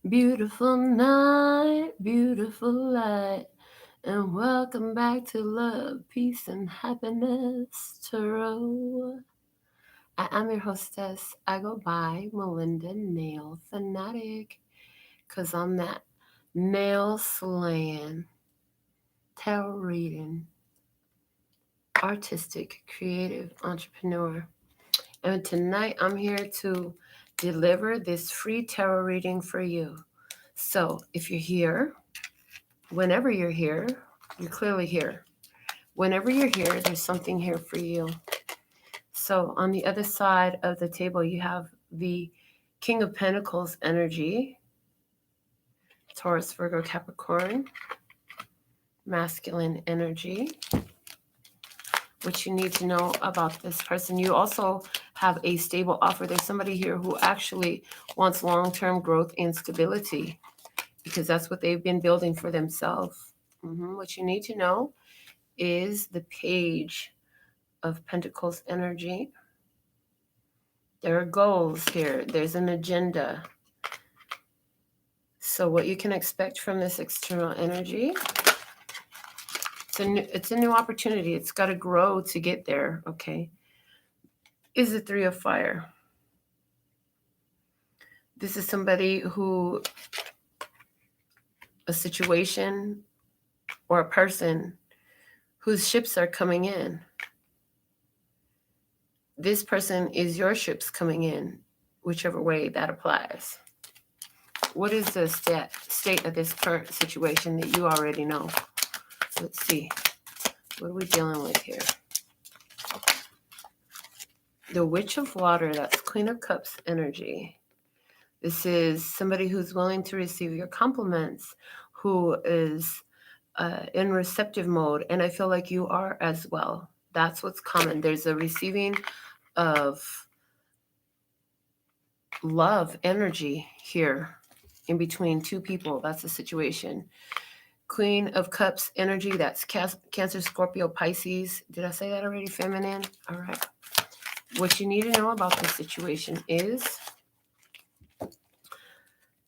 Beautiful night, beautiful light, and welcome back to Love, Peace, and Happiness Tarot. I am your hostess. I go by Melinda NailFanatic because I'm that nail slaying, tarot reading, artistic, creative entrepreneur. And tonight I'm here to deliver this free tarot reading for you. So if you're here, whenever you're here, you're clearly here. Whenever you're here, there's something here for you. So on the other side of the table, you have the King of Pentacles energy, Taurus, Virgo, Capricorn, masculine energy. What you need to know about this person. You also have a stable offer. There's somebody here who actually wants long-term growth and stability because that's what they've been building for themselves. What you need to know is the Page of Pentacles energy. There are goals here. There's an agenda. So what you can expect from this external energy, it's a new opportunity. It's got to grow to get there, okay? Is the Three of Fire. This is somebody who, a situation or a person whose ships are coming in. This person is your ships coming in, whichever way that applies. What is the state of this current situation that you already know? Let's see. What are we dealing with here? The Witch of Water, that's Queen of Cups energy. This is somebody who's willing to receive your compliments, who is in receptive mode, and I feel like you are as well. That's what's common. There's a receiving of love energy here in between two people. That's the situation. Queen of Cups energy, that's Cancer, Scorpio, Pisces. Did I say that already? Feminine? All right. What you need to know about this situation is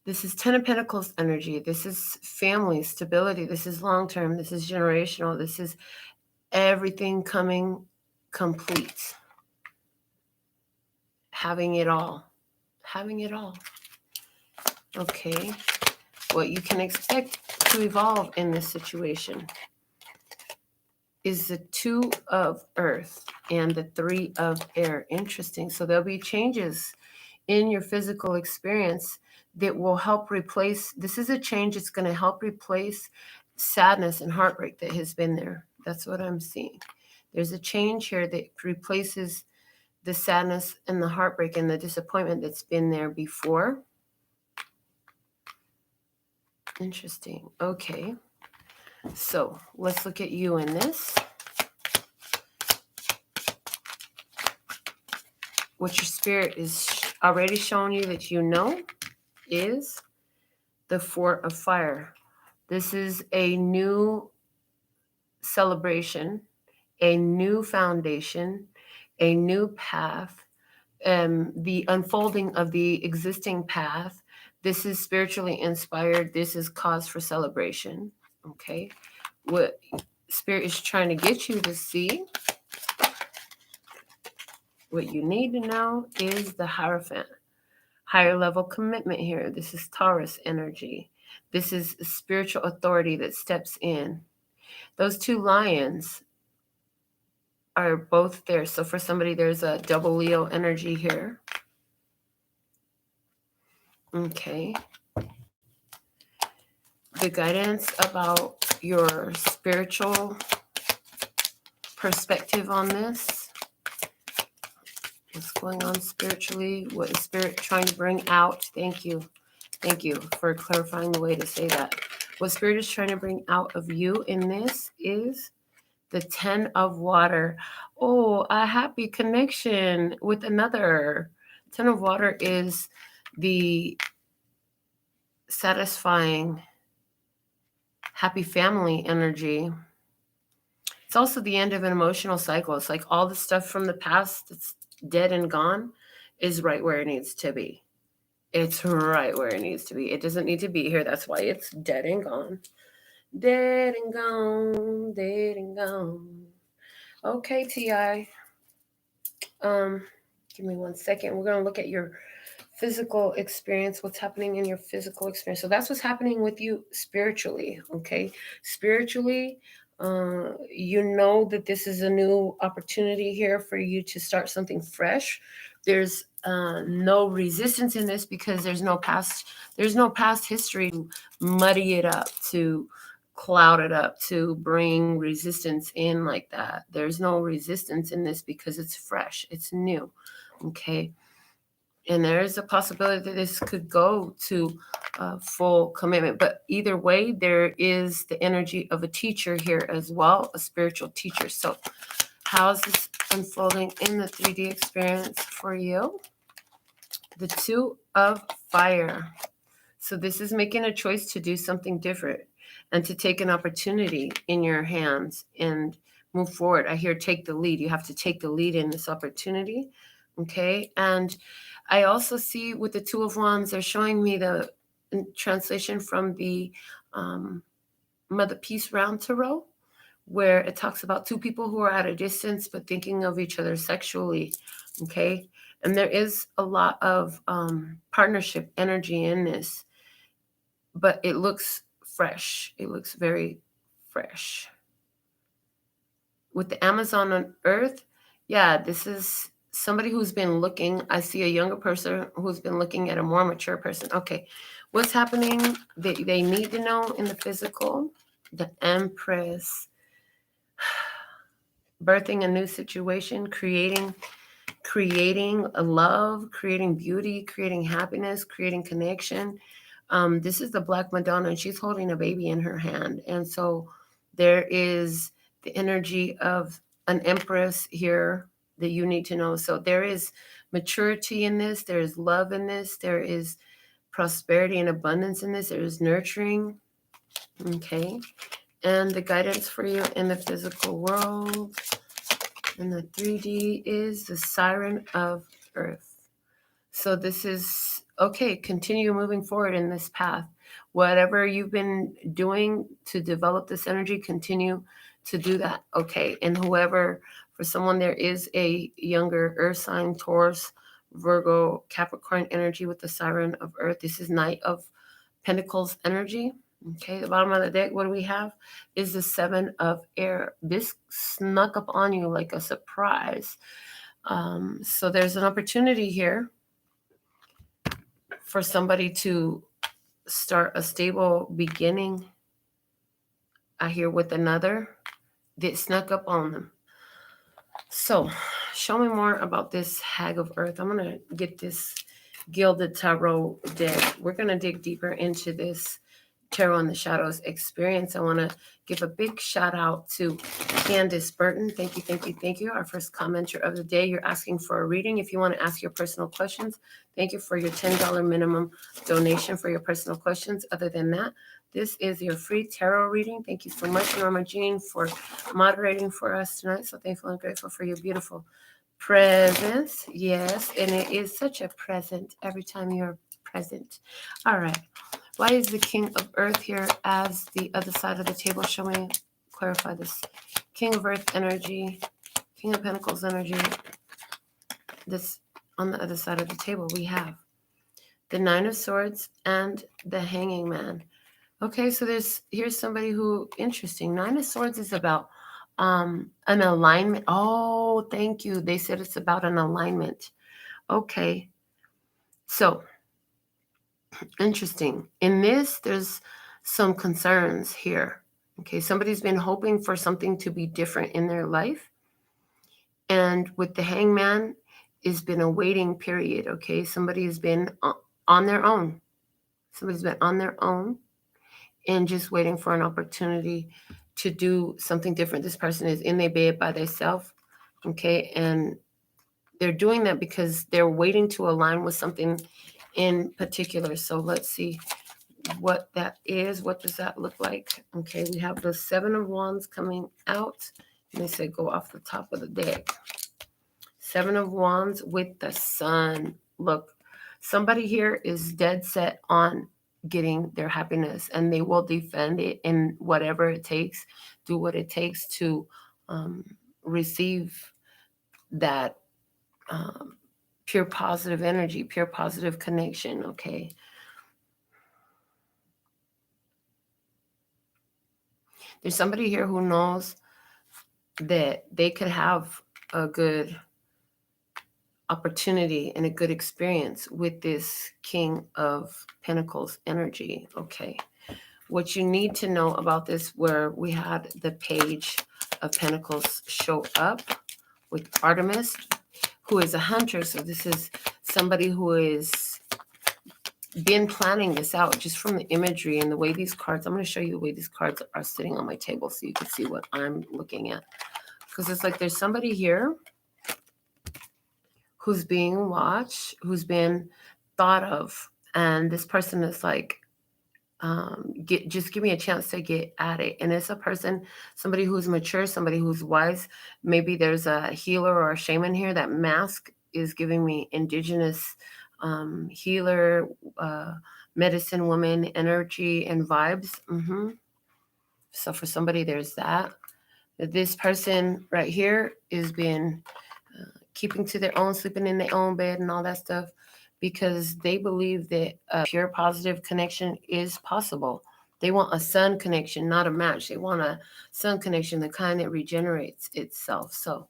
this is Ten of Pentacles energy. This is family, stability. This is long-term. This is generational. This is everything coming complete. Having it all. Having it all. Okay. What you can expect to evolve in this situation is the Two of Earth and the Three of Air. Interesting. So there'll be changes in your physical experience that will help replace. This is a change that's going to help replace sadness and heartbreak that has been there. That's what I'm seeing. There's a change here that replaces the sadness and the heartbreak and the disappointment that's been there before. Interesting. Okay. So let's look at you in this. What your spirit is already showing you that you know is the Four of Fire. This is a new celebration, a new foundation, a new path, the unfolding of the existing path. This is spiritually inspired. This is cause for celebration. Okay. What Spirit is trying to get you to see, what you need to know is the Hierophant. Higher level commitment here. This is Taurus energy. This is a spiritual authority that steps in. Those two lions are both there. So for somebody, there's a double Leo energy here. Okay. The guidance about your spiritual perspective on this. What's going on spiritually? What is Spirit trying to bring out? Thank you. Thank you for clarifying the way to say that. What Spirit is trying to bring out of you in this is the Ten of Water. Oh, a happy connection with another. Ten of Water is the satisfying, happy family energy. It's also the end of an emotional cycle. It's like all the stuff from the past that's dead and gone is right where it needs to be. It's right where it needs to be. It doesn't need to be here. That's why it's dead and gone. Dead and gone. Dead and gone. Okay, T.I. Give me 1 second. We're going to look at your physical experience, what's happening in your physical experience. So that's what's happening with you spiritually, okay? Spiritually, you know that this is a new opportunity here for you to start something fresh. There's no resistance in this because there's no past history to muddy it up, to cloud it up, to bring resistance in like that. There's no resistance in this because it's fresh, it's new, okay? And there is a possibility that this could go to full commitment. But either way, there is the energy of a teacher here as well, a spiritual teacher. So how's this unfolding in the 3D experience for you? The 2 of Fire. So this is making a choice to do something different and to take an opportunity in your hands and move forward. I hear take the lead. You have to take the lead in this opportunity. Okay. And I also see with the 2 of Wands, they're showing me the translation from the Mother Peace Round Tarot, where it talks about 2 people who are at a distance but thinking of each other sexually. Okay. And there is a lot of partnership energy in this, but it looks fresh. It looks very fresh. With the Amazon on Earth, yeah, this is somebody who's been looking. I see a younger person who's been looking at a more mature person. Okay, what's happening? They need to know in the physical. The Empress. Birthing a new situation, creating a love, creating beauty, creating happiness, creating connection. This is the Black Madonna, and she's holding a baby in her hand. And so there is the energy of an Empress here that you need to know. So there is maturity in this. There is love in this. There is prosperity and abundance in this. There is nurturing. Okay. And the guidance for you in the physical world. And the 3D is the Siren of Earth. So this is, okay, continue moving forward in this path. Whatever you've been doing to develop this energy, continue to do that, okay? And whoever, for someone, there is a younger Earth sign, Taurus, Virgo, Capricorn energy with the Siren of Earth. This is Knight of Pentacles energy. Okay, the bottom of the deck, what do we have? Is the 7 of Air. This snuck up on you like a surprise. So there's an opportunity here for somebody to start a stable beginning. I hear with another that snuck up on them. So show me more about this Hag of Earth. I'm going to get this Gilded Tarot deck. We're going to dig deeper into this Tarot in the Shadows experience. I want to give a big shout out to Candace Burton. Thank you, thank you, thank you. Our first commenter of the day. You're asking for a reading. If you want to ask your personal questions, thank you for your $10 minimum donation for your personal questions. Other than that, this is your free tarot reading. Thank you so much, Norma Jean, for moderating for us tonight. So thankful and grateful for your beautiful presence. Yes, and it is such a present every time you're present. All right. Why is the King of Earth here as the other side of the table? Show me, clarify this. King of Earth energy, King of Pentacles energy. This on the other side of the table, we have the 9 of Swords and the Hanging Man. Okay, so here's somebody who, interesting. 9 of Swords is about an alignment. Oh, thank you. They said it's about an alignment. Okay, so interesting. In this, there's some concerns here. Okay, somebody's been hoping for something to be different in their life. And with the Hangman, it's been a waiting period. Okay, somebody has been on their own. Somebody's been on their own and just waiting for an opportunity to do something different. This person is in their bed by themselves. Okay, and they're doing that because they're waiting to align with something in particular. So let's see what that is. What does that look like? Okay, we have the 7 of Wands coming out. And they say go off the top of the deck. 7 of Wands with the Sun. Look, Somebody here is dead set on getting their happiness, and they will defend it in whatever it takes, do what it takes to receive that pure positive energy, pure positive connection, okay? There's somebody here who knows that they could have a good opportunity and a good experience with this King of Pentacles energy, okay? What you need to know about this, where we had the Page of Pentacles show up with Artemis, who is a hunter. So this is somebody who is been planning this out just from the imagery and the way these cards, I'm going to show you the way these cards are sitting on my table so you can see what I'm looking at. Because it's like there's somebody here who's being watched, who's been thought of, and this person is like, just give me a chance to get at it. And it's a person, somebody who's mature, somebody who's wise. Maybe there's a healer or a shaman here. That mask is giving me indigenous healer, medicine woman energy and vibes. So for somebody, there's that. This person right here is been keeping to their own, sleeping in their own bed and all that stuff, because they believe that a pure positive connection is possible. They want a sun connection, not a match. They want a sun connection, the kind that regenerates itself. So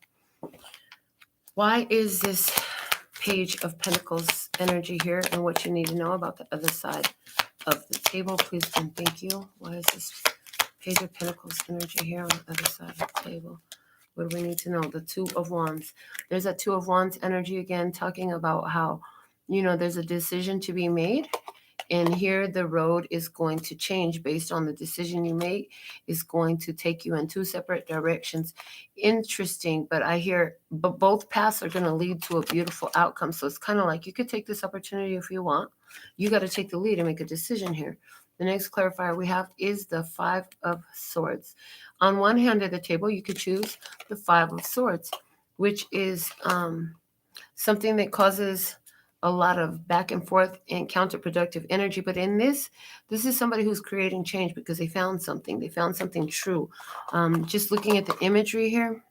why is this Page of Pentacles energy here, and what you need to know about the other side of the table, please and thank you. Why is this Page of Pentacles energy here on the other side of the table? What do we need to know? The Two of Wands. There's a Two of Wands energy again, talking about how, there's a decision to be made. And here the road is going to change based on the decision you make. Is going to take you in two separate directions. Interesting, but I hear both paths are going to lead to a beautiful outcome. So it's kind of like you could take this opportunity if you want. You got to take the lead and make a decision here. The next clarifier we have is the Five of Swords. On one hand of the table, you could choose the Five of Swords, which is something that causes a lot of back and forth and counterproductive energy. But in this is somebody who's creating change because they found something. They found something true. Just looking at the imagery here,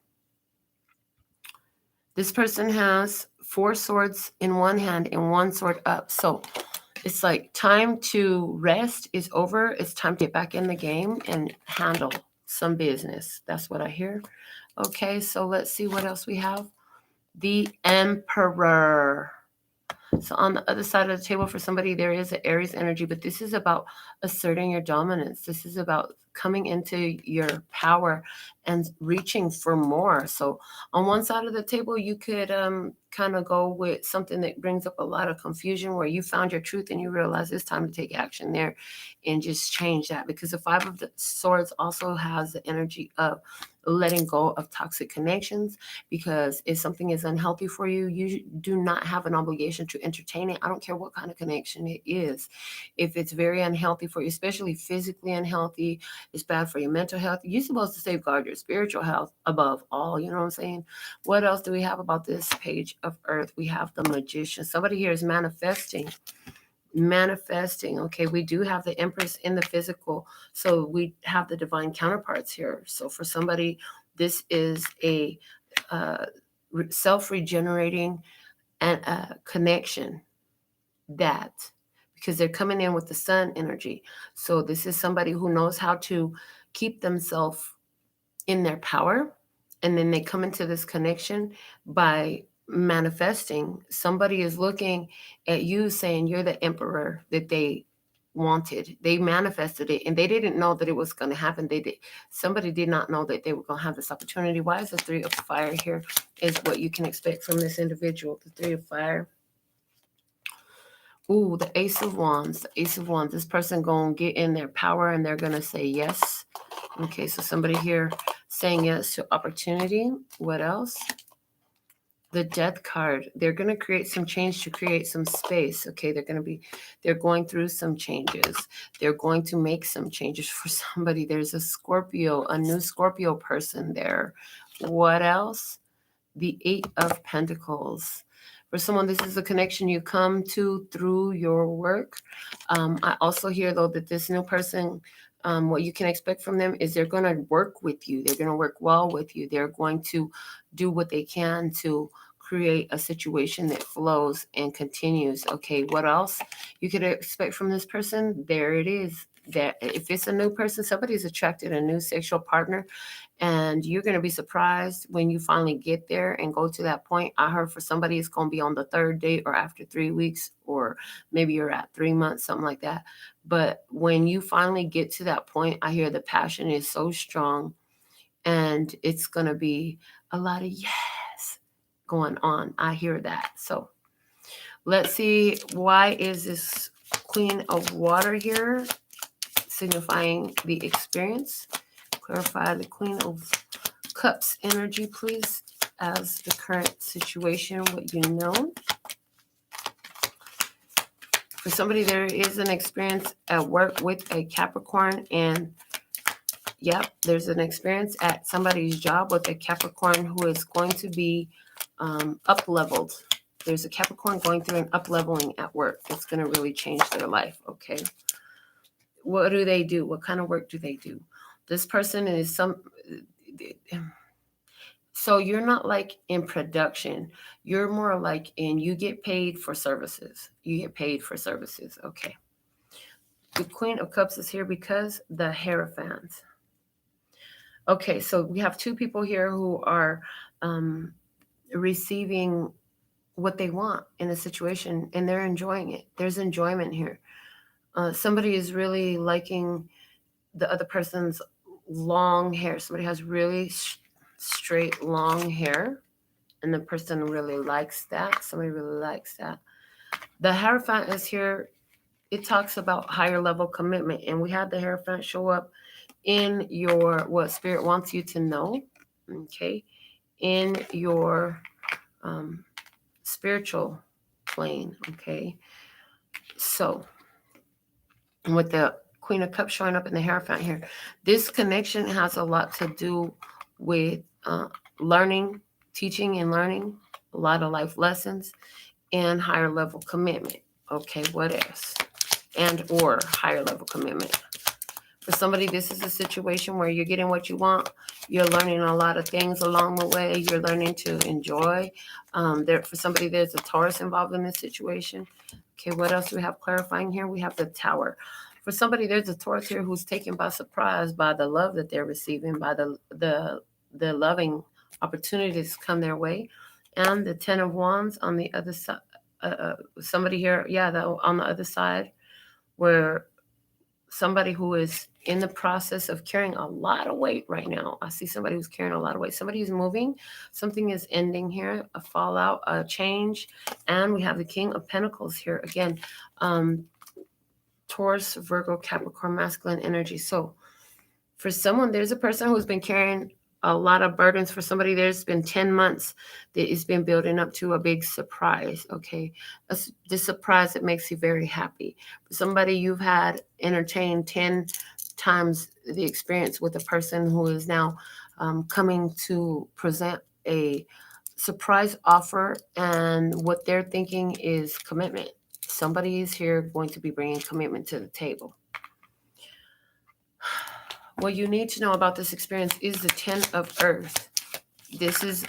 this person has 4 swords in one hand and 1 sword up. So it's like time to rest is over. It's time to get back in the game and handle some business. That's what I hear. Okay, so let's see what else we have. The Emperor. So on the other side of the table for somebody, there is an Aries energy, but this is about asserting your dominance. This is about coming into your power and reaching for more. So on one side of the table, you could kind of go with something that brings up a lot of confusion, where you found your truth and you realize it's time to take action there and just change that, because the Five of the Swords also has the energy of letting go of toxic connections, because if something is unhealthy for you, you do not have an obligation to entertain it. I don't care what kind of connection it is. If it's very unhealthy for you, especially physically unhealthy, it's bad for your mental health, you're supposed to safeguard your spiritual health above all. You know what I'm saying? What else do we have about this Page of Earth? We have the Magician. Somebody here is manifesting. Okay, we do have the Empress in the physical, so we have the divine counterparts here. So for somebody, this is a self-regenerating and connection, that because they're coming in with the sun energy. So this is somebody who knows how to keep themselves in their power, and then they come into this connection by manifesting. Somebody is looking at you saying you're the emperor that they wanted. They manifested it, and they didn't know that it was going to happen. Somebody did not know that they were going to have this opportunity. Why is the Three of Fire here? Is what you can expect from this individual. The Three of Fire. Ooh, the Ace of Wands. The Ace of Wands. This person going to get in their power, and they're going to say yes. Okay, so somebody here saying yes to opportunity. What else? The Death card. They're going to create some change to create some space. Okay, they're going through some changes. They're going to make some changes for somebody. There's a Scorpio, a new Scorpio person there. What else? the 8 of Pentacles. For someone, this is a connection you come to through your work. I also hear, though, that this new person, what you can expect from them is they're going to work with you. They're going to work well with you. They're going to do what they can to create a situation that flows and continues. Okay, what else you could expect from this person? There it is. That if it's a new person, somebody's attracted a new sexual partner, and you're going to be surprised when you finally get there and go to that point. I heard for somebody it's going to be on the 3rd date or after 3 weeks, or maybe you're at 3 months, something like that. But when you finally get to that point, I hear the passion is so strong, and it's going to be a lot of yes going on. I hear that. So let's see, why is this Queen of Water here, signifying the experience? Clarify the Queen of Cups energy, please, as the current situation, what you know. For somebody, there is an experience at work with a Capricorn, and yep, there's an experience at somebody's job with a Capricorn who is going to be up-leveled. There's a Capricorn going through an up-leveling at work. It's going to really change their life, okay? What do they do? What kind of work do they do? This person is so you're not like in production. You're more like you get paid for services. You get paid for services, okay? The Queen of Cups is here because the Hierophant. Okay, so we have 2 people here who are receiving what they want in a situation, and they're enjoying it. There's enjoyment here. Somebody is really liking the other person's long hair. Somebody has really straight long hair, and the person really likes that. Somebody really likes that. The Hierophant is here. It talks about higher level commitment, and we had the Hierophant show up in your what Spirit wants you to know, okay, in your spiritual plane, okay. So with the Queen of Cups showing up in the Hierophant here, this connection has a lot to do with learning, teaching and learning, a lot of life lessons, and higher level commitment. Okay, what else? And or higher level commitment. For somebody, this is a situation where you're getting what you want. You're learning a lot of things along the way. You're learning to enjoy. For somebody, there's a Taurus involved in this situation. Okay, what else do we have clarifying here? We have the Tower. For somebody, there's a Taurus here who's taken by surprise by the love that they're receiving, by the loving opportunities come their way. And the 10 of Wands on the other side. Somebody here, on the other side, where somebody who is in the process of carrying a lot of weight right now. I see somebody who's carrying a lot of weight. Somebody who's moving. Something is ending here, a fallout, a change. And we have the King of Pentacles here. Again, Taurus, Virgo, Capricorn, masculine energy. So for someone, there's a person who's been carrying a lot of burdens. For somebody, there's been 10 months that it's been building up to a big surprise, okay? The surprise that makes you very happy. For somebody, you've had entertained 10 times the experience with a person who is now coming to present a surprise offer, and what they're thinking is commitment. Somebody is here going to be bringing commitment to the table. What you need to know about this experience is the 10 of Earth. This is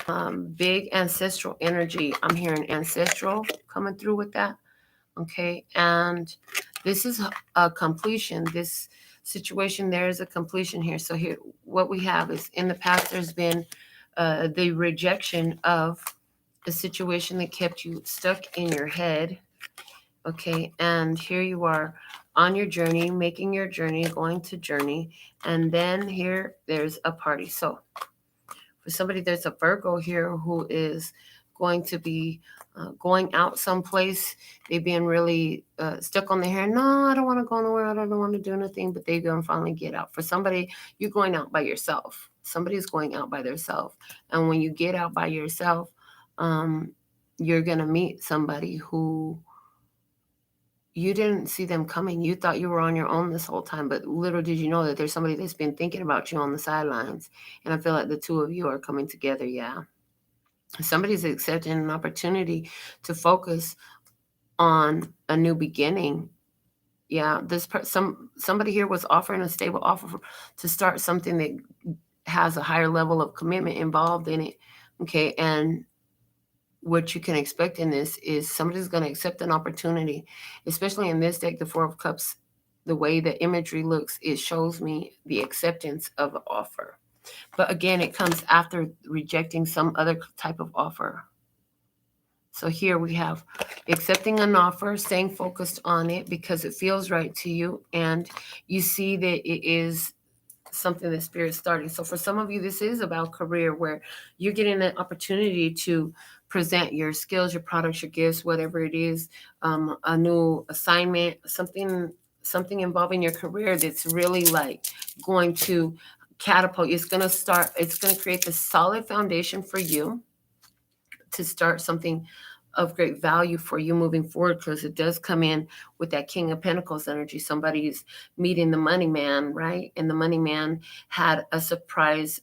big ancestral energy. I'm hearing ancestral coming through with that. Okay. And this is a completion. This situation, there is a completion here. So here, what we have is in the past, there's been the rejection of the situation that kept you stuck in your head. Okay. And here you are on your journey, making your journey, going to journey. And then here, there's a party. So for somebody, there's a Virgo here who is going to be going out someplace. They've been really stuck on their hair. No, I don't want to go nowhere. I don't want to do anything, but they're going to finally get out. For somebody, you're going out by yourself. Somebody's going out by themselves. And when you get out by yourself, you're going to meet somebody who you didn't see them coming. You thought you were on your own this whole time, but little did you know that there's somebody that's been thinking about you on the sidelines. And I feel like the 2 of you are coming together, yeah. Somebody's accepting an opportunity to focus on a new beginning. Yeah, somebody here was offering a stable offer to start something that has a higher level of commitment involved in it. Okay, and what you can expect in this is somebody's going to accept an opportunity, especially in this deck, the Four of Cups. The way the imagery looks, it shows me the acceptance of an offer. But again, it comes after rejecting some other type of offer. So here we have accepting an offer, staying focused on it because it feels right to you, and you see that it is something that Spirit's starting. So for some of you, this is about career, where you're getting an opportunity to present your skills, your products, your gifts, whatever it is, a new assignment, something involving your career that's really like going to catapult. It's going to create the solid foundation for you to start something of great value for you moving forward, because it does come in with that King of Pentacles energy. Somebody's meeting the money man, right? And the money man had a surprise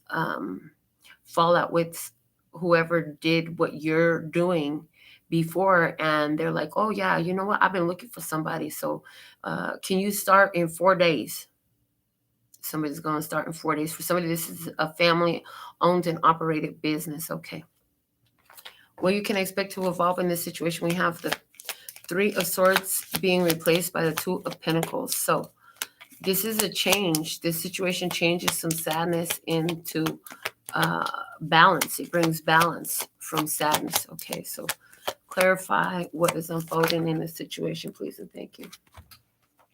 fallout with whoever did what you're doing before, and they're like, oh yeah, you know what, I've been looking for somebody, so can you start in 4 days? Somebody's going to start in 4 days. For somebody, this is a family owned and operated business. Okay, what you can expect to evolve in this situation, we have the Three of Swords being replaced by the Two of Pentacles. So this is a change. This situation changes some sadness into balance. It brings balance from sadness. Okay, so clarify what is unfolding in this situation, please, and thank you.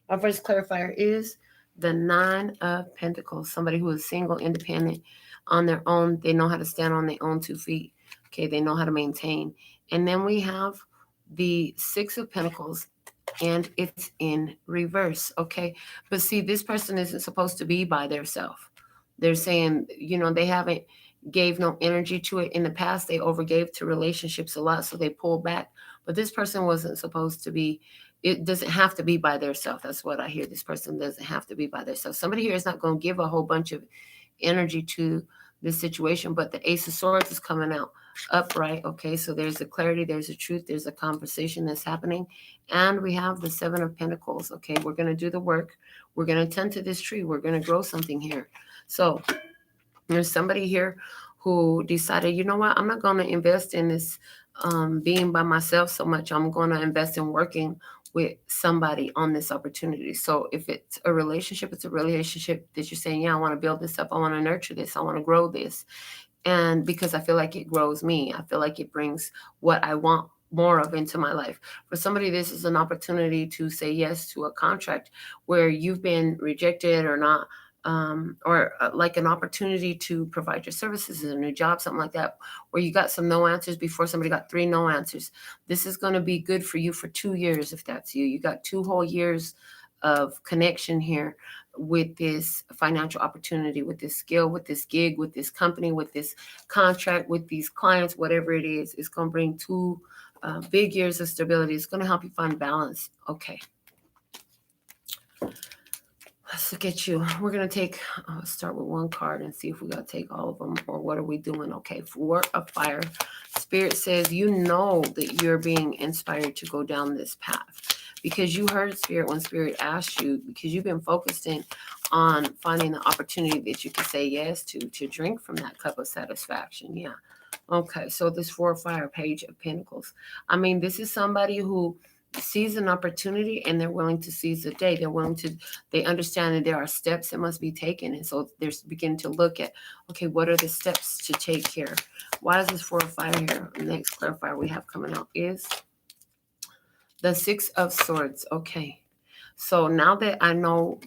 Our first clarifier is the Nine of Pentacles. Somebody who is single, independent, on their own. They know how to stand on their own 2 feet. Okay, they know how to maintain. And then we have the Six of Pentacles, and it's in reverse. Okay, but see, this person isn't supposed to be by themselves. They're saying, they haven't gave no energy to it in the past. They overgave to relationships a lot, so they pulled back. But this person wasn't supposed to be. It doesn't have to be by themselves. That's what I hear. This person doesn't have to be by themselves. Somebody here is not going to give a whole bunch of energy to this situation, but the Ace of Swords is coming out upright. Okay, so there's a clarity, there's a truth, there's a conversation that's happening. And we have the Seven of Pentacles. Okay, we're going to do the work. We're going to tend to this tree. We're going to grow something here. So there's somebody here who decided, you know what, I'm not going to invest in this being by myself so much. I'm going to invest in working with somebody on this opportunity. So if it's a relationship, it's a relationship that you're saying, yeah, I want to build this up. I want to nurture this. I want to grow this. And because I feel like it grows me, I feel like it brings what I want more of into my life. For somebody, this is an opportunity to say yes to a contract where you've been rejected or not, or like an opportunity to provide your services, a new job, something like that, where you got some no answers before. Somebody got 3 no answers. This is going to be good for you for 2 years. If that's you, you got 2 whole years of connection here with this financial opportunity, with this skill, with this gig, with this company, with this contract, with these clients, whatever it is. It's going to bring 2 big years of stability. It's going to help you find balance. Okay. Let's look at you. We're going to start with 1 card and see if we got to take all of them, or what are we doing? Okay, 4 of Fire. Spirit says you know that you're being inspired to go down this path because you heard Spirit when Spirit asked you, because you've been focused in on finding the opportunity that you can say yes to drink from that cup of satisfaction. Yeah. Okay, so this 4 of Fire, Page of Pentacles. I mean, this is somebody who sees an opportunity and they're willing to seize the day. They understand that there are steps that must be taken. And so they're beginning to look at, okay, what are the steps to take here? Why is this 4 of Fire here? The next clarifier we have coming out is the 6 of Swords. Okay. So now that I know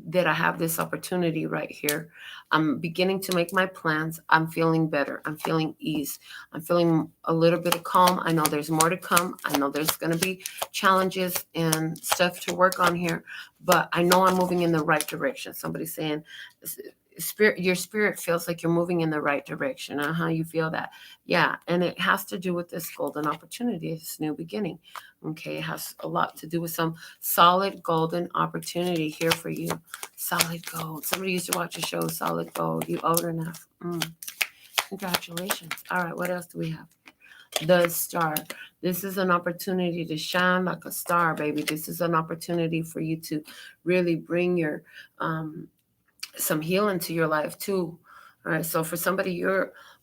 that I have this opportunity right here, I'm beginning to make my plans. I'm feeling better. I'm feeling ease. I'm feeling a little bit of calm. I know there's more to come. I know there's going to be challenges and stuff to work on here, but I know I'm moving in the right direction. Somebody's saying, your spirit feels like you're moving in the right direction. How you feel that? Yeah, and it has to do with this golden opportunity, this new beginning. Okay, it has a lot to do with some solid golden opportunity here for you. Solid gold. Somebody used to watch a show, Solid Gold. You old enough. Congratulations. All right, what else do we have? The Star. This is an opportunity to shine like a star, baby. This is an opportunity for you to really bring your some healing to your life too. All right, so for somebody,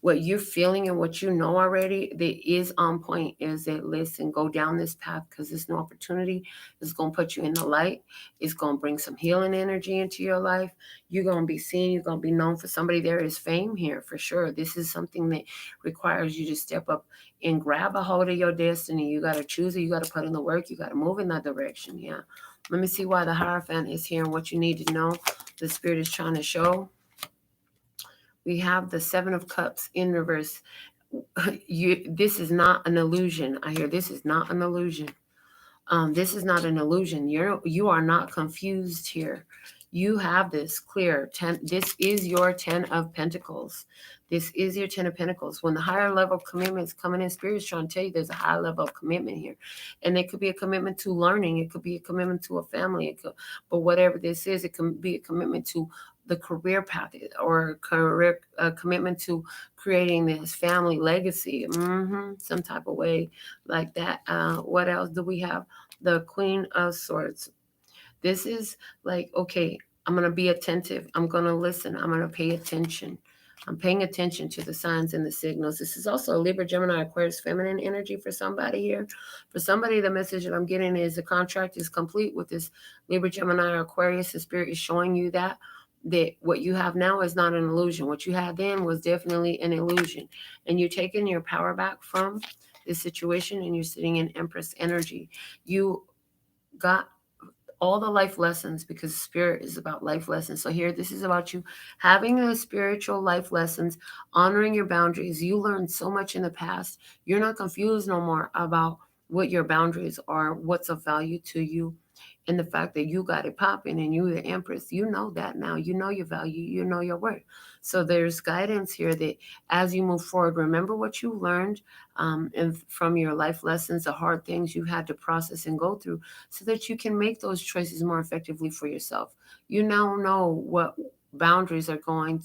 what you're feeling and what you know already that is on point is that, listen, go down this path, because this new opportunity is going to put you in the light. It's going to bring some healing energy into your life. You're going to be seen. You're going to be known. For somebody, there is fame here for sure. This is something that requires you to step up and grab a hold of your destiny. You got to choose it. You got to put in the work. You got to move in that direction. Yeah. Let me see why the Hierophant is here and what you need to know. The Spirit is trying to show. We have the Seven of Cups in reverse. This is not an illusion. I hear this is not an illusion. This is not an illusion. You are not confused here. You have this clear. This is your 10 of Pentacles. This is your 10 of Pentacles. When the higher level commitments coming in, Spirit is trying to tell you there's a high level of commitment here. And it could be a commitment to learning. It could be a commitment to a family. But whatever this is, it can be a commitment to the career path, or a commitment to creating this family legacy, some type of way like that. What else do we have? The Queen of Swords. This is like, okay, I'm going to be attentive. I'm going to listen. I'm going to pay attention. I'm paying attention to the signs and the signals. This is also a Libra, Gemini, Aquarius, feminine energy for somebody here. For somebody, the message that I'm getting is the contract is complete with this Libra, Gemini, or Aquarius. The Spirit is showing you that what you have now is not an illusion. What you had then was definitely an illusion. And you're taking your power back from this situation, and you're sitting in Empress energy. You got all the life lessons, because Spirit is about life lessons. So here, this is about you having the spiritual life lessons, honoring your boundaries. You learned so much in the past. You're not confused no more about what your boundaries are, what's of value to you. And the fact that you got it popping and you the Empress, you know that now. You know your value, you know your worth. So there's guidance here that as you move forward, remember what you learned, and from your life lessons, the hard things you had to process and go through, so that you can make those choices more effectively for yourself. You now know what boundaries are going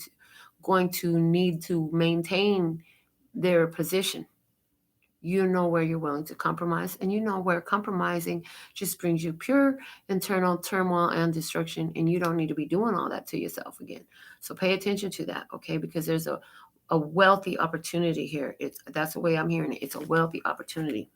to need to maintain their position. You know where you're willing to compromise, and you know where compromising just brings you pure internal turmoil and destruction, and you don't need to be doing all that to yourself again. So pay attention to that, okay? Because there's a wealthy opportunity here. That's the way I'm hearing it. It's a wealthy opportunity.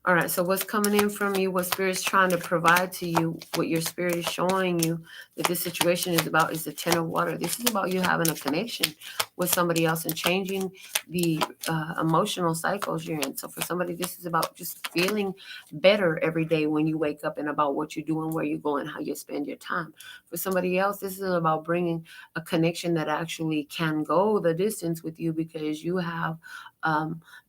All right, so what's coming in from you, what Spirit's trying to provide to you, what your Spirit is showing you that this situation is about, is the 10 of Water. This is about you having a connection with somebody else and changing the emotional cycles you're in. So for somebody, this is about just feeling better every day when you wake up, and about what you're doing, where you're going, how you spend your time. For somebody else, this is about bringing a connection that actually can go the distance with you, because you have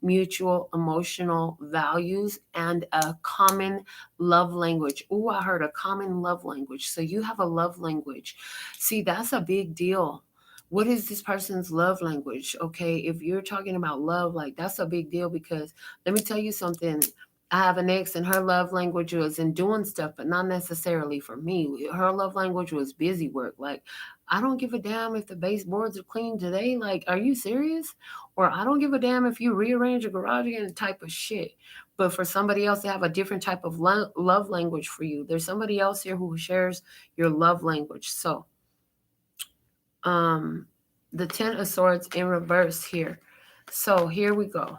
mutual emotional values and a common love language. Oh, I heard a common love language. So you have a love language. See, that's a big deal. What is this person's love language? Okay, if you're talking about love, like, that's a big deal, because let me tell you something. I have an ex, and her love language was in doing stuff, but not necessarily for me. Her love language was busy work. Like, I don't give a damn if the baseboards are clean today. Like, are you serious? Or I don't give a damn if you rearrange your garage again, type of shit. But for somebody else to have a different type of love language for you, there's somebody else here who shares your love language. So, the 10 of Swords in reverse here. So here we go.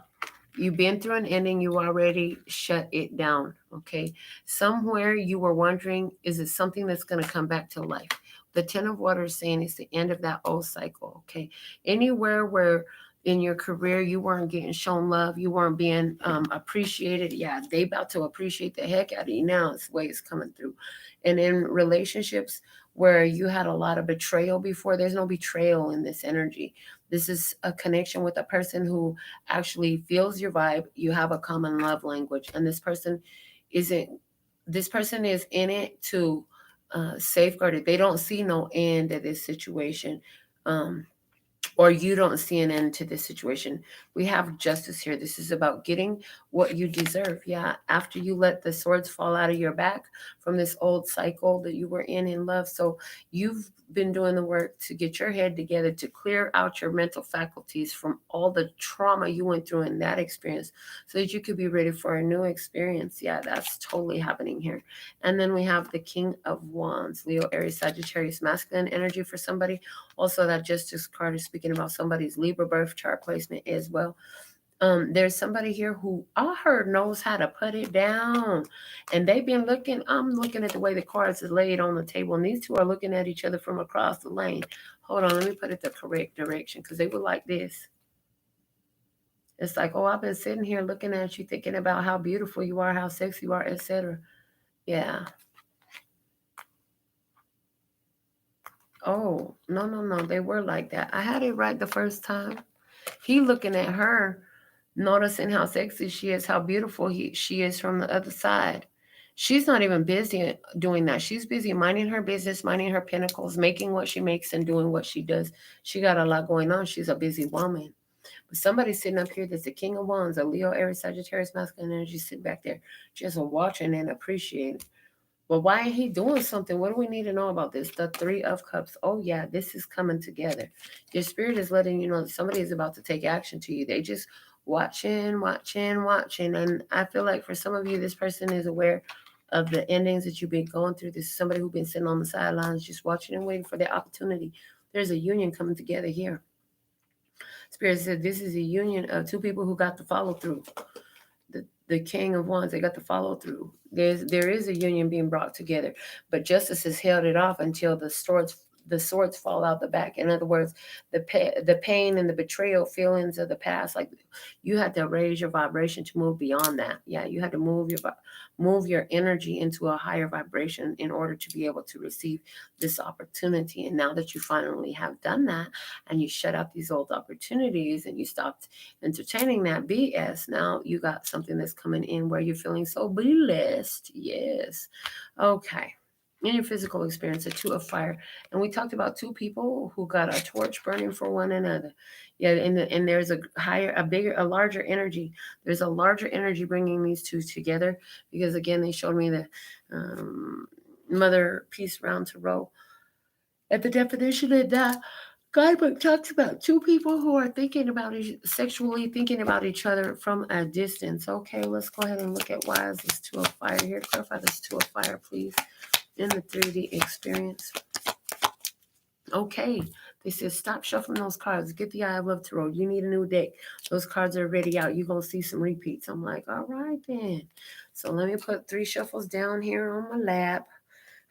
You've been through an ending. You already shut it down, okay? Somewhere you were wondering, is it something that's going to come back to life? The 10 of Water is saying it's the end of that old cycle, okay? Anywhere where in your career you weren't getting shown love, you weren't being appreciated, yeah, they about to appreciate the heck out of you now. It's the way it's coming through. And in relationships where you had a lot of betrayal before, there's no betrayal in this energy. This is a connection with a person who actually feels your vibe. You have a common love language, and this person is in it to safeguard it. They don't see no end of this situation. or you don't see an end to this situation. We have justice here. This is about getting what you deserve. Yeah, after you let the swords fall out of your back from this old cycle that you were in love. So you've been doing the work to get your head together, to clear out your mental faculties from all the trauma you went through in that experience so that you could be ready for a new experience. Yeah, that's totally happening here. And then we have the King of Wands, Leo, Aries, Sagittarius, masculine energy for somebody. Also, that Justice card is speaking about somebody's Libra birth chart placement as well. There's somebody here who I heard knows how to put it down, and they've been looking. I'm looking at the way the cards are laid on the table, and these two are looking at each other from across the lane. Hold on, let me put it the correct direction because they were like this. It's like, oh, I've been sitting here looking at you, thinking about how beautiful you are, how sexy you are, etc. Yeah. Oh, no. They were like that. I had it right the first time. He looking at her, noticing how sexy she is, how beautiful she is from the other side. She's not even busy doing that. She's busy minding her business, minding her pinnacles, making what she makes and doing what she does. She got a lot going on. She's a busy woman. But somebody's sitting up here that's the King of Wands, a Leo, Aries, Sagittarius, masculine energy, sit back there just watching and appreciating. Well, why ain't he doing something? What do we need to know about this? The Three of Cups. Oh, yeah, this is coming together. Your spirit is letting you know that somebody is about to take action to you. They just watching. And I feel like for some of you, this person is aware of the endings that you've been going through. This is somebody who's been sitting on the sidelines just watching and waiting for their opportunity. There's a union coming together here. Spirit said this is a union of two people who got to follow through. The King of Wands, they got to follow through. There is a union being brought together, but justice has held it off until the swords fall out the back. In other words, the pain and the betrayal feelings of the past, like you had to raise your vibration to move beyond that. Yeah, you had to move your energy into a higher vibration in order to be able to receive this opportunity. And now that you finally have done that and you shut out these old opportunities and you stopped entertaining that BS, now you got something that's coming in where you're feeling so blessed. Yes. Okay. In your physical experience, a two of fire. And we talked about two people who got a torch burning for one another. Yeah, and there's a larger energy. There's a larger energy bringing these two together because, again, they showed me the mother piece round to row. At the definition of that, guidebook talks about two people who are sexually thinking about each other from a distance. Okay, let's go ahead and look at why is this two of fire here. Clarify this two of fire, please, in the 3D experience. Okay, they said stop shuffling those cards. Get the Eye of Love Tarot. You need a new deck. Those cards are already out. You're going to see some repeats. I'm like, all right then. So let me put 3 shuffles down here on my lap.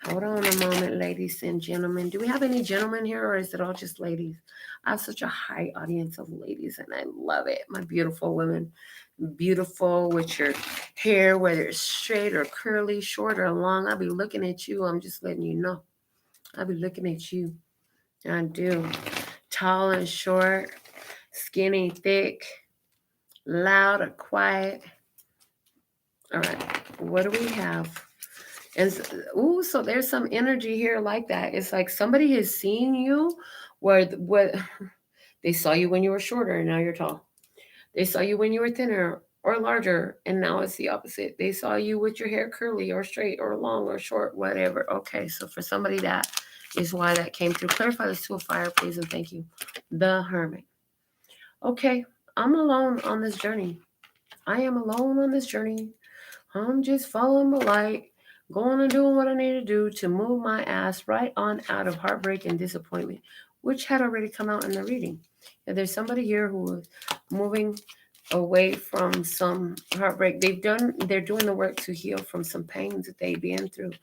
Hold on a moment, ladies and gentlemen. Do we have any gentlemen here or is it all just ladies? I have such a high audience of ladies and I love it. My beautiful women. Beautiful with your hair, whether it's straight or curly, short or long. I'll be looking at you. I'm just letting you know. I'll be looking at you. I do. Tall and short, skinny, thick, loud or quiet. All right. What do we have? And so there's some energy here like that. It's like somebody has seen you where they saw you when you were shorter and now you're tall. They saw you when you were thinner or larger and now it's the opposite. They saw you with your hair curly or straight or long or short, whatever. Okay, so for somebody that is why that came through. Clarify this two of fire, please, and thank you. The Hermit. Okay, I'm alone on this journey. I am alone on this journey. I'm just following the light, going and doing what I need to do to move my ass right on out of heartbreak and disappointment, which had already come out in the reading. If there's somebody here who is moving away from some heartbreak, they're doing the work to heal from some pains that they've been through.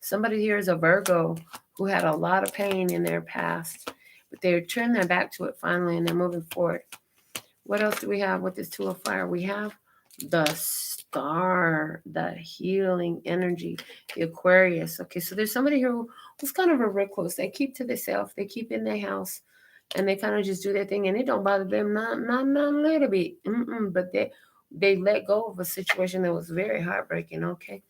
Somebody here is a Virgo who had a lot of pain in their past, but they're turning their back to it finally and they're moving forward. What else do we have with this two of fire? We have the Star, the healing energy, the Aquarius. Okay, so there's somebody here who's kind of a recluse. They keep to themselves. They keep in their house, and they kind of just do their thing, and it don't bother them not a little bit. But they let go of a situation that was very heartbreaking. Okay,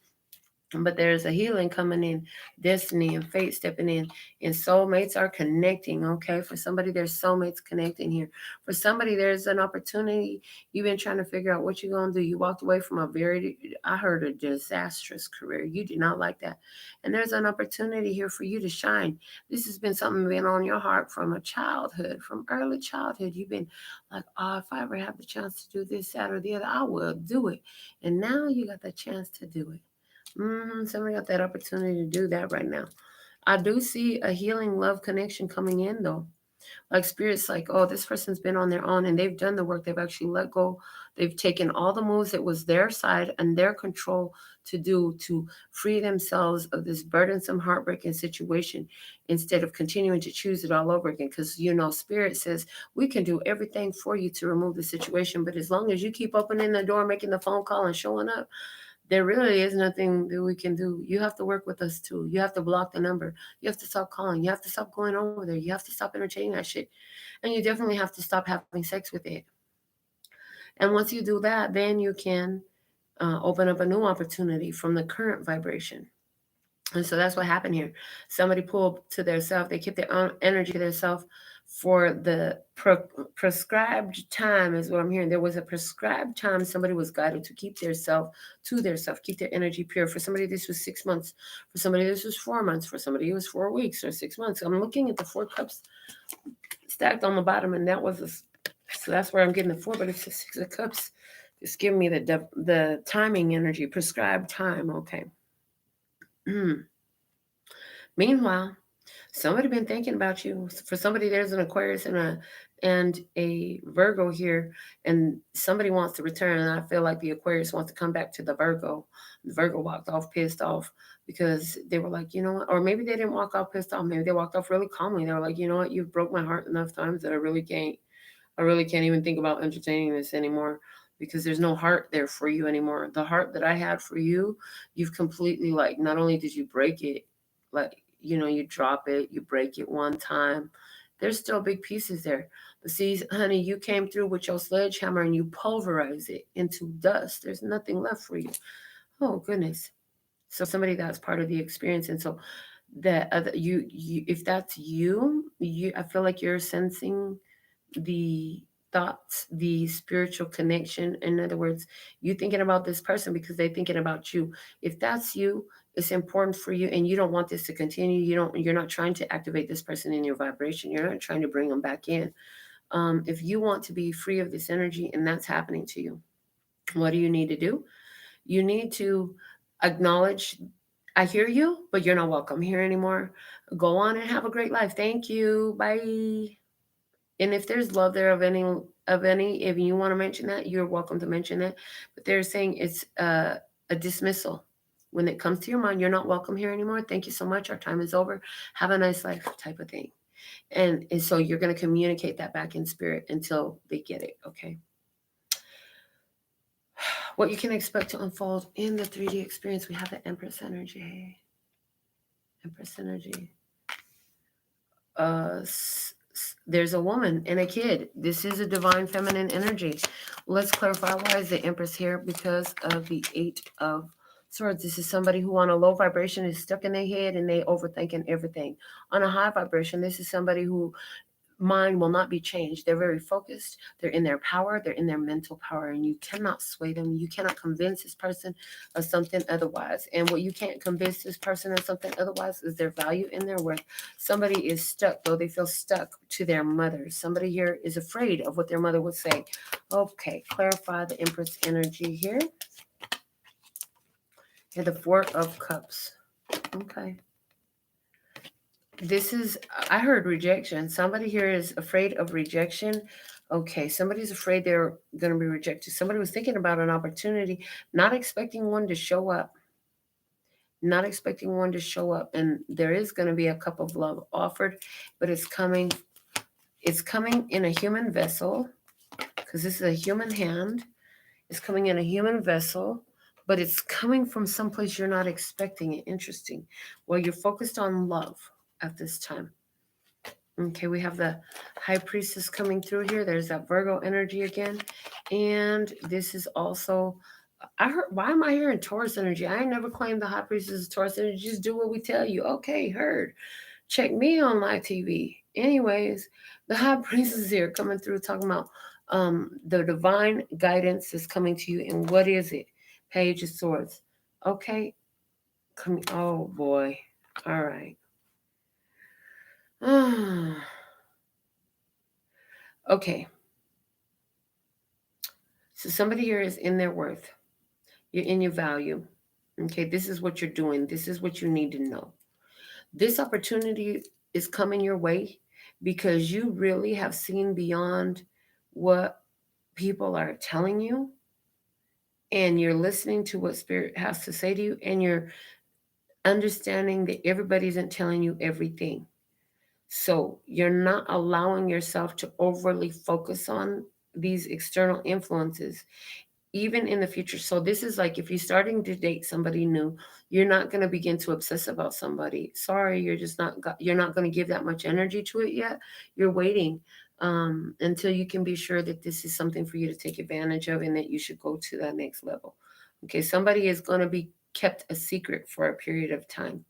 But there's a healing coming in, destiny and fate stepping in, and soulmates are connecting. Okay, for somebody, there's soulmates connecting here. For somebody, there's an opportunity. You've been trying to figure out what you're going to do. You walked away from I heard, a disastrous career. You did not like that. And there's an opportunity here for you to shine. This has been something been on your heart from a childhood, from early childhood. You've been like, oh, if I ever have the chance to do this, that, or the other, I will do it. And now you got the chance to do it. Somebody got that opportunity to do that right now. I do see a healing love connection coming in though. Like spirits like, oh, this person's been on their own and they've done the work. They've actually let go. They've taken all the moves that was their side and their control to do to free themselves of this burdensome, heartbreaking situation instead of continuing to choose it all over again. Because, spirit says we can do everything for you to remove the situation. But as long as you keep opening the door, making the phone call and showing up, there really is nothing that we can do. You have to work with us too. You have to block the number. You have to stop calling. You have to stop going over there. You have to stop entertaining that shit. And you definitely have to stop having sex with it. And once you do that, then you can open up a new opportunity from the current vibration. And so that's what happened here. Somebody pulled to their self. They kept their own energy to their self for the prescribed time is what I'm hearing. There was a prescribed time somebody was guided to keep their self to their self, keep their energy pure. For somebody, this was 6 months. For somebody, this was 4 months. For somebody, it was 4 weeks or 6 months. I'm looking at the 4 cups stacked on the bottom, and that was so that's where I'm getting the 4, but it's the 6 of cups. Just giving me the timing energy, prescribed time. Okay. Meanwhile, somebody been thinking about you. For somebody, there's an Aquarius and a Virgo here, and somebody wants to return. And I feel like the Aquarius wants to come back to the Virgo. The Virgo walked off pissed off because they were like, you know what? Or maybe they didn't walk off pissed off. Maybe they walked off really calmly. They were like, you know what? You've broke my heart enough times that I really can't even think about entertaining this anymore. Because there's no heart there for you anymore. The heart that I had for you, you've completely, like, not only did you break it, like, you drop it, you break it one time. There's still big pieces there. But see, honey, you came through with your sledgehammer and you pulverize it into dust. There's nothing left for you. Oh, goodness. So somebody that's part of the experience. And so that you if that's you, I feel like you're sensing the thoughts, the spiritual connection. In other words, you thinking about this person because they're thinking about you. If that's you, it's important for you and you don't want this to continue. You're not trying to activate this person in your vibration. You're not trying to bring them back in. If you want to be free of this energy and that's happening to you, what do you need to do? You need to acknowledge, I hear you, but you're not welcome here anymore. Go on and have a great life. Thank you. Bye. And if there's love there if you want to mention that, you're welcome to mention that. But they're saying it's a dismissal. When it comes to your mind, you're not welcome here anymore. Thank you so much. Our time is over. Have a nice life type of thing. And so you're going to communicate that back in spirit until they get it. Okay. What you can expect to unfold in the 3D experience, we have the Empress energy. Empress energy. There's a woman and a kid. This is a divine feminine energy. Let's clarify, why is the Empress here? Because of the 8 of Swords. This is somebody who on a low vibration is stuck in their head and they overthinking everything. On a high vibration, this is somebody who mind will not be changed. They're very focused. They're in their power. They're in their mental power, and you cannot sway them. You cannot convince this person of something otherwise. And what you can't convince this person of something otherwise is their value and their worth. Somebody is stuck, though they feel stuck to their mother. Somebody here is afraid of what their mother would say. Okay, clarify the Empress energy here. Here, the 4 of Cups. Okay. This is, I heard rejection. Somebody here is afraid of rejection. Okay, somebody's afraid they're going to be rejected. Somebody was thinking about an opportunity, not expecting one to show up. Not expecting one to show up. And there is going to be a cup of love offered, but it's coming in a human vessel, because this is a human hand. It's coming in a human vessel, but it's coming from someplace you're not expecting it. Interesting. Well, you're focused on love at this time. Okay, we have the High Priestess coming through here. There's that Virgo energy again. And this is also why am I hearing Taurus energy? I ain't never claimed the high priestess is Taurus energy. Just do what we tell you. Okay, heard. Check me on live TV. Anyways, the high priestess is here coming through talking about the divine guidance is coming to you. And what is it? Page of Swords. Okay. Oh boy. All right. Okay. So somebody here is in their worth. You're in your value. Okay. This is what you're doing. This is what you need to know. This opportunity is coming your way because you really have seen beyond what people are telling you, and you're listening to what spirit has to say to you, and you're understanding that everybody isn't telling you everything. So you're not allowing yourself to overly focus on these external influences even in the future. So this is like if you're starting to date somebody new, you're not going to begin to obsess about somebody. Sorry, you're not going to give that much energy to it yet. You're waiting until you can be sure that this is something for you to take advantage of and that you should go to that next level. Okay, somebody is going to be kept a secret for a period of time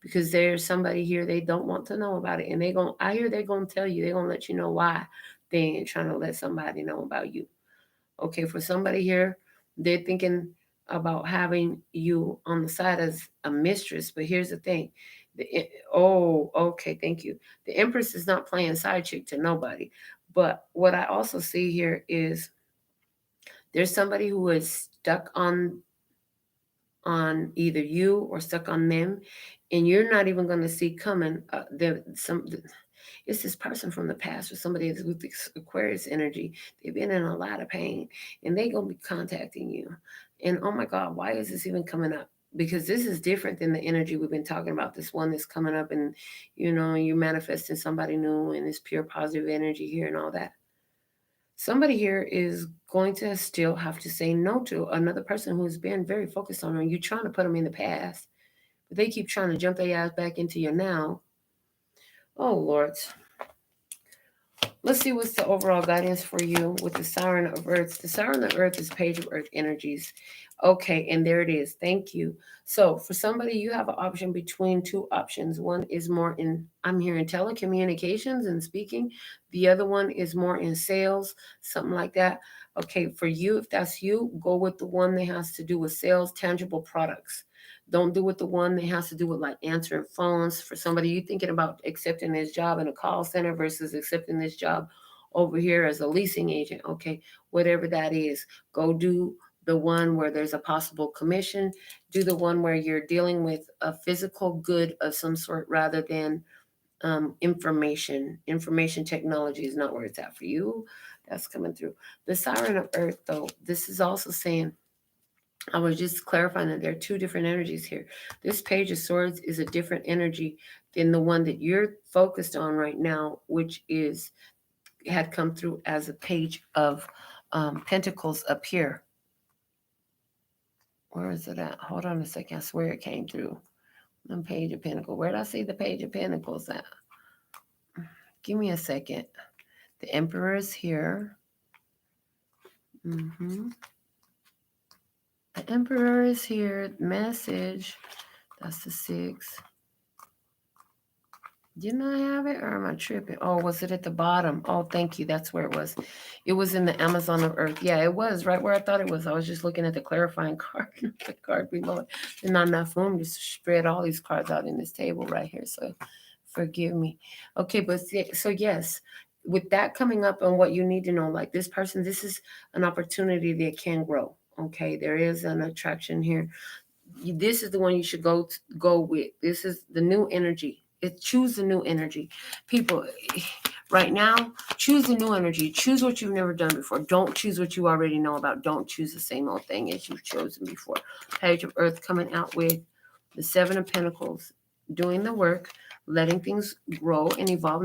because there's somebody here they don't want to know about it, and I hear they're going to tell you, they're going to let you know why they ain't trying to let somebody know about you. Okay, for somebody here, they're thinking about having you on the side as a mistress. But here's the thing. Oh, okay, thank you. The Empress is not playing side chick to nobody. But what I also see here is there's somebody who is stuck on either you or stuck on them, and you're not even going to see coming. It's this person from the past or somebody that's with this Aquarius energy. They've been in a lot of pain and they're going to be contacting you. And oh my God, why is this even coming up? Because this is different than the energy we've been talking about. This one that's coming up and, you're manifesting somebody new and it's pure positive energy here and all that. Somebody here is going to still have to say no to another person who's been very focused on you. You're trying to put them in the past, but they keep trying to jump their ass back into your now. Oh, Lord. Let's see what's the overall guidance for you with the Siren of Earth. The Siren of Earth is Page of Earth energies. Okay, and there it is. Thank you. So for somebody, you have an option between two options. One is more I'm hearing telecommunications and speaking. The other one is more in sales, something like that. Okay, for you, if that's you, go with the one that has to do with sales, tangible products. Don't do with the one that has to do with like answering phones. For somebody you thinking about accepting this job in a call center versus accepting this job over here as a leasing agent. Okay, whatever that is, go do the one where there's a possible commission. Do the one where you're dealing with a physical good of some sort rather than information. Information technology is not where it's at for you. That's coming through. The Siren of Earth, though, this is also saying, I was just clarifying that there are two different energies here. This Page of Swords is a different energy than the one that you're focused on right now, which had come through as a Page of Pentacles up here. Where is it at? Hold on a second. I swear it came through. The Page of Pentacles. Where did I see the Page of Pentacles at? Give me a second. The Emperor is here. The Emperor is here. Message. That's the 6. Didn't I have it or am I tripping? Oh, was it at the bottom? Oh, thank you. That's where it was. It was in the Amazon of Earth. Yeah, it was right where I thought it was. I was just looking at the clarifying card, the card below it. There's not enough room to spread all these cards out in this table right here. So forgive me. Okay, but so yes, with that coming up and what you need to know, like this person, this is an opportunity that can grow. Okay, there is an attraction here. This is the one you should go with. This is the new energy. Choose the new energy. People, right now, choose the new energy. Choose what you've never done before. Don't choose what you already know about. Don't choose the same old thing as you've chosen before. Page of Earth coming out with the 7 of Pentacles, doing the work, letting things grow and evolve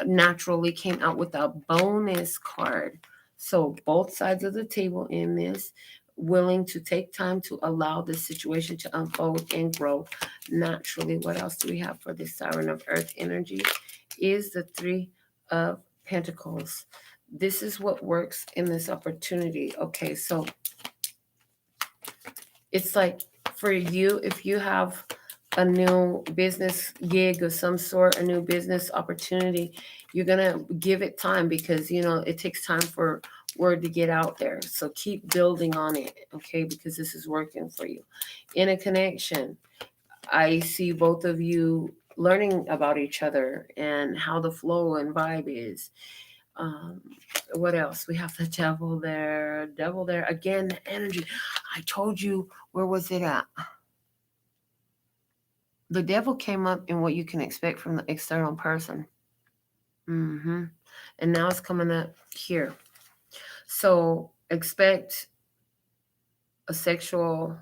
naturally came out with a bonus card. So both sides of the table in this, willing to take time to allow this situation to unfold and grow naturally. What else do we have for this Siren of Earth energy? Is the 3 of Pentacles. This is what works in this opportunity. Okay, so it's like for you, if you have a new business gig of some sort, a new business opportunity, you're going to give it time because, it takes time for word to get out there. So keep building on it, okay? Because this is working for you. In a connection, I see both of you learning about each other and how the flow and vibe is. Um, what else? We have the devil there. Devil there. Again, the energy. I told you, where was it at? The devil came up in what you can expect from the external person. And now it's coming up here. So expect a sexual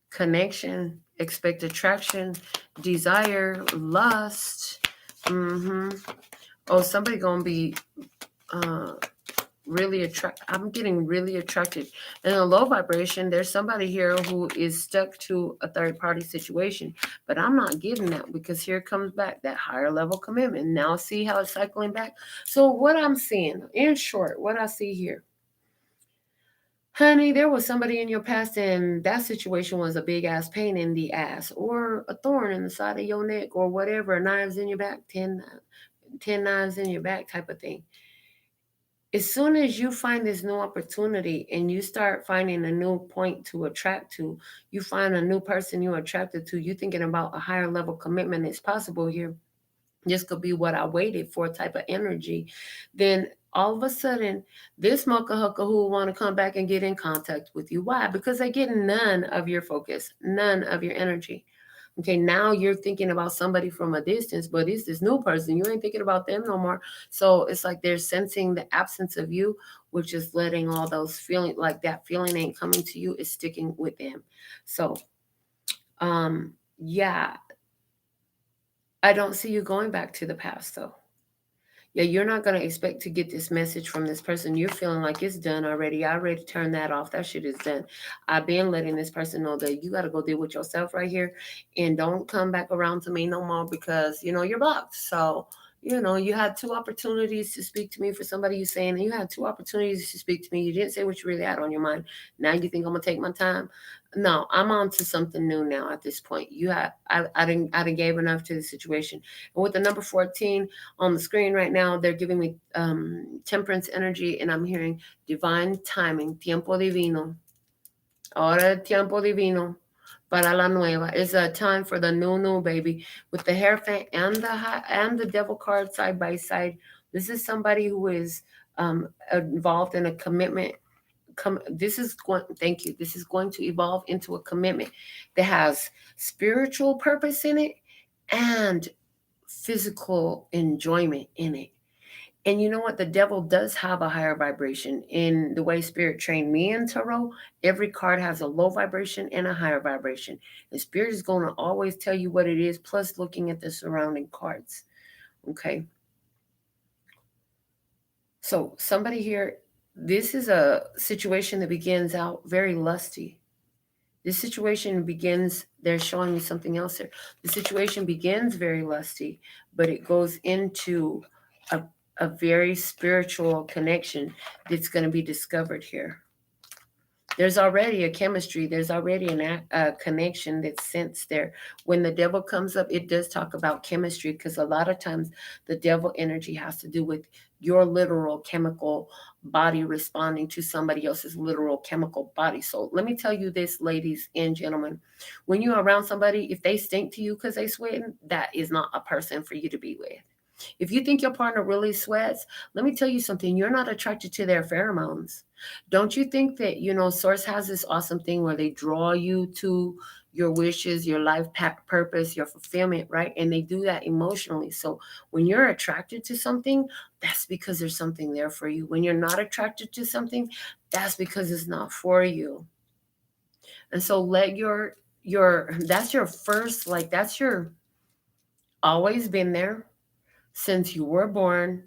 connection, expect attraction, desire, lust. Oh, somebody gonna be I'm getting really attracted. In a low vibration, there's somebody here who is stuck to a third party situation, but I'm not getting that because here comes back that higher level commitment. Now see how it's cycling back. So what I'm seeing, in short, what I see here, honey, there was somebody in your past and that situation was a big ass pain in the ass or a thorn in the side of your neck or whatever, knives in your back, 10 knives in your back type of thing. As soon as you find this new opportunity and you start finding a new point to attract to, you find a new person you're attracted to, you're thinking about a higher level commitment is possible here. This could be what I waited for type of energy. Then all of a sudden, this mocha hucka who will want to come back and get in contact with you. Why? Because they get none of your focus, none of your energy. Okay, now you're thinking about somebody from a distance, but it's this new person. You ain't thinking about them no more. So it's like they're sensing the absence of you, which is letting all those feeling like that feeling ain't coming to you, is sticking with them. So, yeah, I don't see you going back to the past though. Yeah, you're not going to expect to get this message from this person. You're feeling like it's done already. I already turned that off. That shit is done. I've been letting this person know that you got to go deal with yourself right here and don't come back around to me no more because, you're blocked. So, you had two opportunities to speak to me for somebody you're saying, and you had two opportunities to speak to me. You didn't say what you really had on your mind. Now you think I'm going to take my time? No, I'm on to something new now at this point. I didn't gave enough to the situation. And with the number 14, on the screen right now, they're giving me temperance energy, and I'm hearing divine timing, tiempo divino. Ahora tiempo divino para la nueva. It's a time for the new baby. With the Hierophant and the Devil card side by side, this is somebody who is involved in a commitment. Thank you. This is going to evolve into a commitment that has spiritual purpose in it and physical enjoyment in it. And you know what? The devil does have a higher vibration. In the way Spirit trained me in tarot, every card has a low vibration and a higher vibration. And Spirit is going to always tell you what it is, plus looking at the surrounding cards. Okay. So somebody here, this is a situation that begins out very lusty. This situation begins, they're showing me something else here. The situation begins very lusty, but it goes into a very spiritual connection that's going to be discovered here. There's already a chemistry, there's already a connection that's sensed there. When the devil comes up, it does talk about chemistry because a lot of times the devil energy has to do with your literal chemical body responding to somebody else's literal chemical body. So let me tell you this, ladies and gentlemen, when you're around somebody, if they stink to you because they sweating, that is not a person for you to be with. If you think your partner really sweats, let me tell you something. You're not attracted to their pheromones. Don't you think that, Source has this awesome thing where they draw you to your wishes, your life purpose, your fulfillment, right? And they do that emotionally. So when you're attracted to something, that's because there's something there for you. When you're not attracted to something, that's because it's not for you. And so let that's your first, that's your always been there since you were born,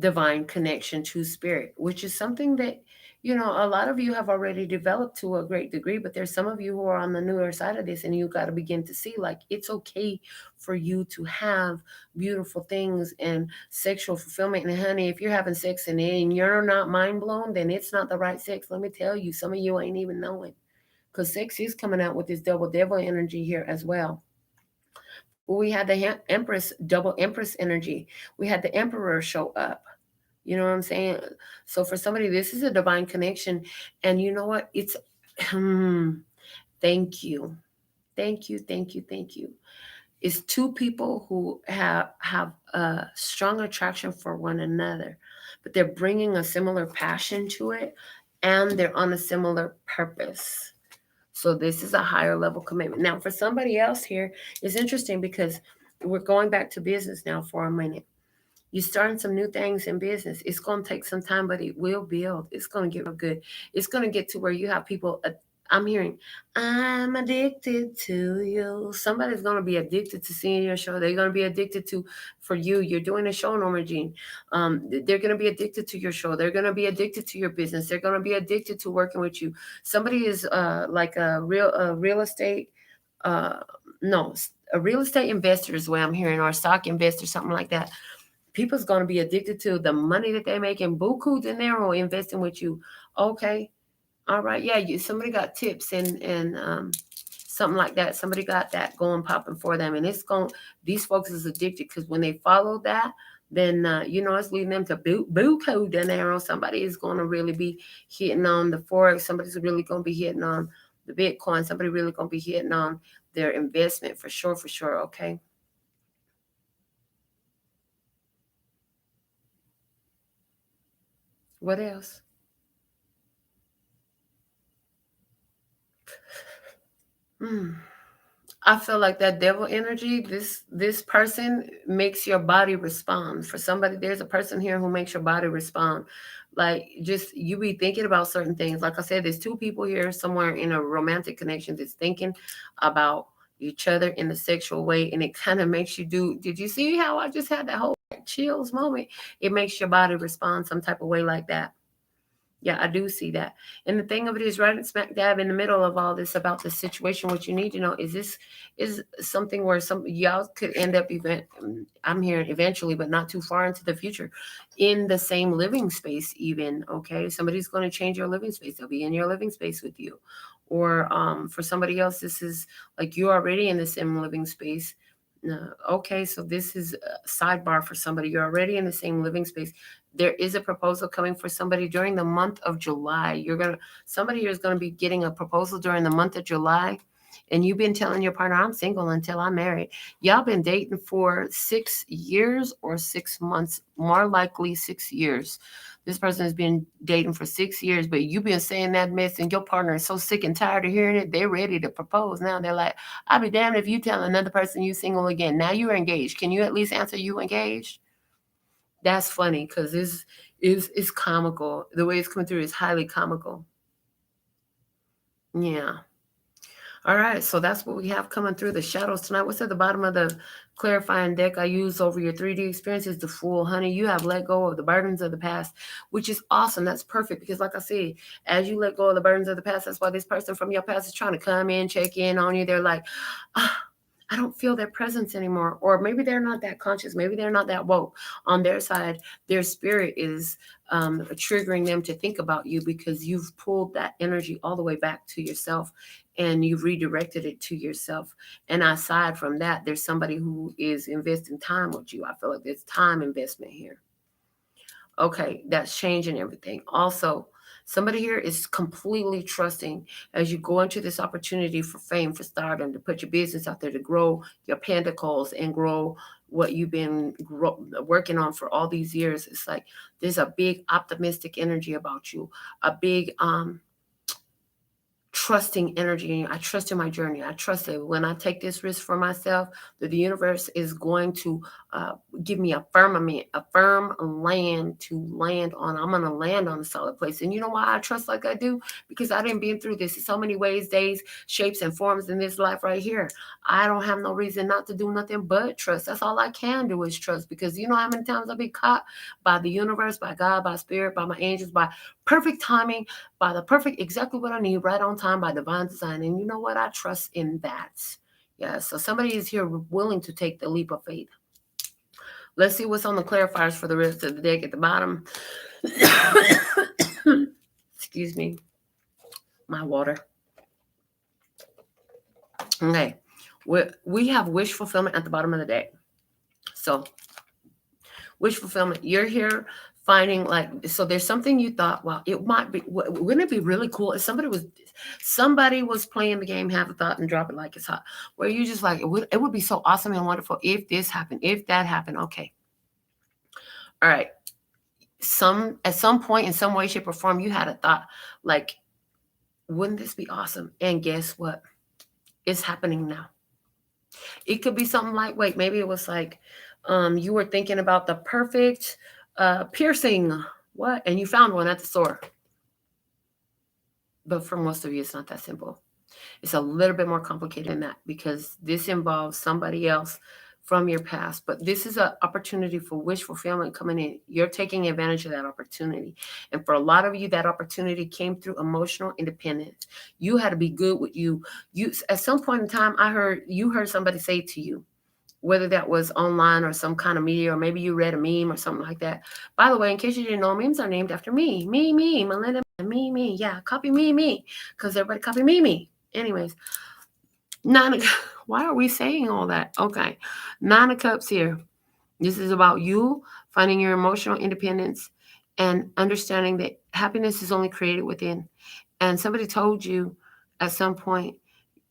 divine connection to spirit, which is something that, a lot of you have already developed to a great degree, but there's some of you who are on the newer side of this, and you got to begin to see it's okay for you to have beautiful things and sexual fulfillment. And honey, if you're having sex and you're not mind blown, then it's not the right sex. Let me tell you, some of you ain't even knowing. because 6 is coming out with this double devil energy here as well. We had the Empress, double Empress energy. We had the Emperor show up. You know what I'm saying? So for somebody, this is a divine connection. And you know what? It's, thank you. Thank you, thank you, thank you. It's two people who have a strong attraction for one another, but they're bringing a similar passion to it, and they're on a similar purpose. So this is a higher level commitment. Now, for somebody else here, it's interesting because we're going back to business now for a minute. You're starting some new things in business. It's going to take some time, but it will build. It's going to get real good. It's going to get to where you have people. I'm hearing, I'm addicted to you. Somebody's going to be addicted to seeing your show. They're going to be addicted to, for you, you're doing a show, Norma Jean. They're going to be addicted to your show. They're going to be addicted to your business. They're going to be addicted to working with you. Somebody is like a real estate, no, a real estate investor is what I'm hearing, or a stock investor, something like that. People's going to be addicted to the money that they make and buku in there or investing with you. Okay. All right. Yeah. Somebody got tips and something like that. Somebody got that going popping for them. And these folks is addicted because when they follow that, then, it's leading them to buku in there. Or somebody is going to really be hitting on the Forex. Somebody's really going to be hitting on the Bitcoin. Somebody really going to be hitting on their investment for sure. For sure. Okay. What else? I feel like that devil energy, this person makes your body respond. For somebody, there's a person here who makes your body respond. Like, just you be thinking about certain things. Like I said, there's two people here somewhere in a romantic connection that's thinking about each other in a sexual way, and it kind of makes you do. Did you see how I just had that whole chills moment? It makes your body respond some type of way like that. Yeah, I do see that. And the thing of it is, right smack dab in the middle of all this about the situation, what you need to know is this is something where some y'all could end up I'm hearing eventually, but not too far into the future, in the same living space even. Okay. Somebody's going to change your living space. They'll be in your living space with you. Or for somebody else, this is like you're already in the same living space. Okay, so this is a sidebar for somebody. You're already in the same living space. There is a proposal coming for somebody during the month of July. Somebody here is going to be getting a proposal during the month of July. And you've been telling your partner, I'm single until I'm married. Y'all been dating for 6 years or 6 months, more likely 6 years. This person has been dating for 6 years, but you've been saying that mess, and your partner is so sick and tired of hearing it. They're ready to propose now. They're like, I'll be damned if you tell another person you single again. Now you're engaged. Can you at least answer you engaged? That's funny because this is comical. The way it's coming through is highly comical. Yeah. All right, so that's what we have coming through the shadows tonight. What's at the bottom of the clarifying deck I use over your 3D experiences? The Fool. Honey, you have let go of the burdens of the past, which is awesome. That's perfect because, like I said, as you let go of the burdens of the past, that's why this person from your past is trying to come in, check in on you. They're like, I don't feel their presence anymore. Or maybe they're not that conscious. Maybe they're not that woke. On their side, their spirit is triggering them to think about you because you've pulled that energy all the way back to yourself and you've redirected it to yourself. And aside from that, there's somebody who is investing time with you. I feel like there's time investment here. Okay, that's changing everything. Also, somebody here is completely trusting as you go into this opportunity for fame, for stardom, to put your business out there, to grow your pentacles and grow what you've been working on for all these years. It's like there's a big optimistic energy about you, a big trusting energy. I trust in my journey. I trust that when I take this risk for myself, that the universe is going to give me a firmament, a firm land to land on. I'm going to land on a solid place. And you know why I trust like I do? Because I didn't been through this in so many ways, days, shapes, and forms in this life right here. I don't have no reason not to do nothing but trust. That's all I can do is trust, because you know how many times I've been caught by the universe, by God, by spirit, by my angels, by perfect timing, by the perfect, exactly what I need, right on time, by divine design. And you know what? I trust in that. Yeah, so somebody is here willing to take the leap of faith. Let's see what's on the clarifiers for the rest of the deck at the bottom. Excuse me. My water. Okay. We have wish fulfillment at the bottom of the deck. So wish fulfillment, you're here finding like, so there's something you thought, well, it might be, wouldn't it be really cool if somebody was playing the game, have a thought and drop it like it's hot, where you just like, it would be so awesome and wonderful if this happened, if that happened. Okay. All right. At some point in some way, shape, or form, you had a thought like, wouldn't this be awesome? And guess what? It's happening now. It could be something lightweight. Maybe it was like, you were thinking about the perfect piercing, what? And you found one at the store. But for most of you, it's not that simple. It's a little bit more complicated than that, because this involves somebody else from your past. But this is an opportunity for wish fulfillment coming in. You're taking advantage of that opportunity. And for a lot of you, that opportunity came through emotional independence. You had to be good with you. At some point in time, you heard somebody say to you, whether that was online or some kind of media, or maybe you read a meme or something like that. By the way, in case you didn't know, memes are named after me. Me, Melinda, me. Yeah, copy me. Because everybody copy me. Anyways, why are we saying all that? Okay, 9 of Cups here. This is about you finding your emotional independence and understanding that happiness is only created within. And somebody told you at some point,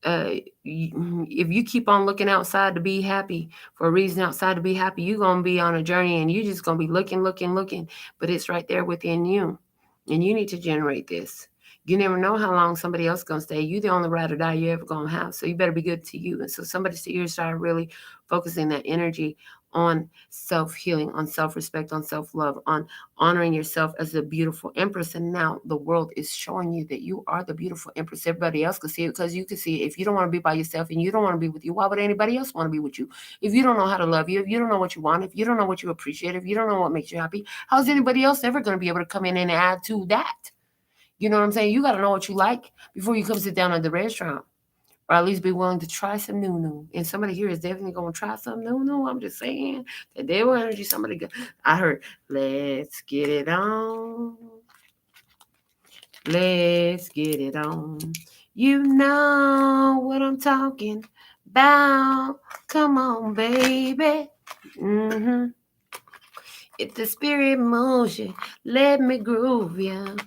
if you keep on looking outside to be happy, for a reason outside to be happy, you're going to be on a journey and you're just going to be looking, but it's right there within you. And you need to generate this. You never know how long somebody else is going to stay. You're the only ride or die you're ever going to have. So you better be good to you. And so somebody here started really focusing that energy on self-healing, on self-respect, on self-love, on honoring yourself as a beautiful empress. And now the world is showing you that you are the beautiful empress. Everybody else can see it, because you can see it. If you don't want to be by yourself and you don't want to be with you, why would anybody else want to be with you? If you don't know how to love you, if you don't know what you want, if you don't know what you appreciate, if you don't know what makes you happy, how's anybody else ever going to be able to come in and add to that? You know what I'm saying? You got to know what you like before you come sit down at the restaurant, or at least be willing to try some new. And somebody here is definitely going to try some new. I'm just saying that they will energy. Somebody good. I heard, let's get it on. Let's get it on. You know what I'm talking about. Come on, baby. Mm-hmm. If the spirit moves you, let me groove you.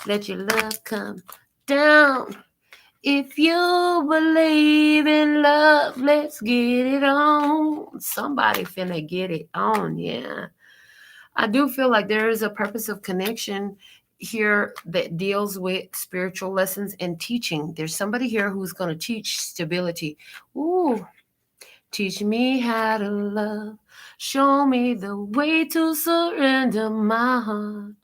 Let your love come down. If you believe in love, let's get it on. Somebody finna get it on, yeah. I do feel like there is a purpose of connection here that deals with spiritual lessons and teaching. There's somebody here who's going to teach stability. Ooh, teach me how to love. Show me the way to surrender my heart.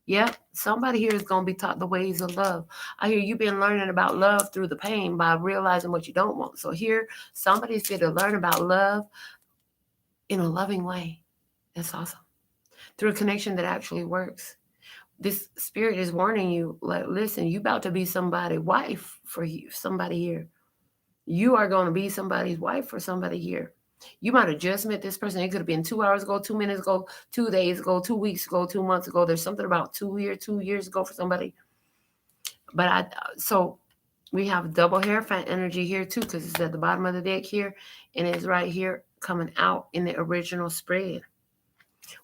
Yep, somebody here is going to be taught the ways of love. I hear you've been learning about love through the pain by realizing what you don't want. So here, somebody's going to learn about love in a loving way. That's awesome. Through a connection that actually works. This spirit is warning you, like, listen, you about to be somebody's wife for you, somebody here. You are going to be somebody's wife for somebody here. You might have just met this person. It could have been 2 hours ago, 2 minutes ago, 2 days ago, 2 weeks ago, 2 months ago. There's something about 2 years ago for somebody. But so we have double Hierophant energy here too, because it's at the bottom of the deck here, and it's right here coming out in the original spread.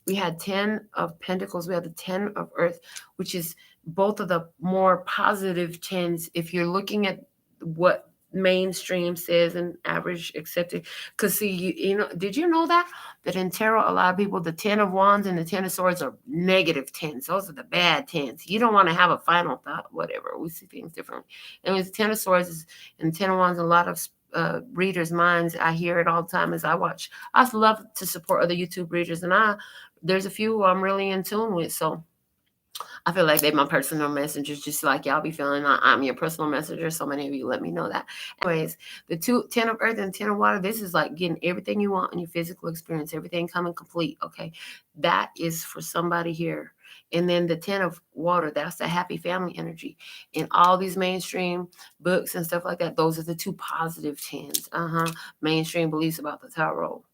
We had 10 of Pentacles. We had the 10 of Earth, which is both of the more positive 10s. If you're looking at what mainstream says and average accepted, because see, you know, did you know that in tarot, a lot of people, the 10 of Wands and the 10 of Swords are negative 10s. Those are the bad 10s. You don't want to have a final thought, whatever. We see things differently. And with 10 of Swords and 10 of Wands, a lot of readers' minds, I hear it all the time as I watch. I love to support other YouTube readers, and there's a few I'm really in tune with, so I feel like they're my personal messengers, just like y'all be feeling I'm your personal messenger. So many of you let me know that. Anyways, the 10 of Earth and 10 of Water, this is like getting everything you want in your physical experience, everything coming complete, okay? That is for somebody here. And then the 10 of Water, that's the happy family energy. In all these mainstream books and stuff like that, those are the two positive 10s. Mainstream beliefs about the tarot.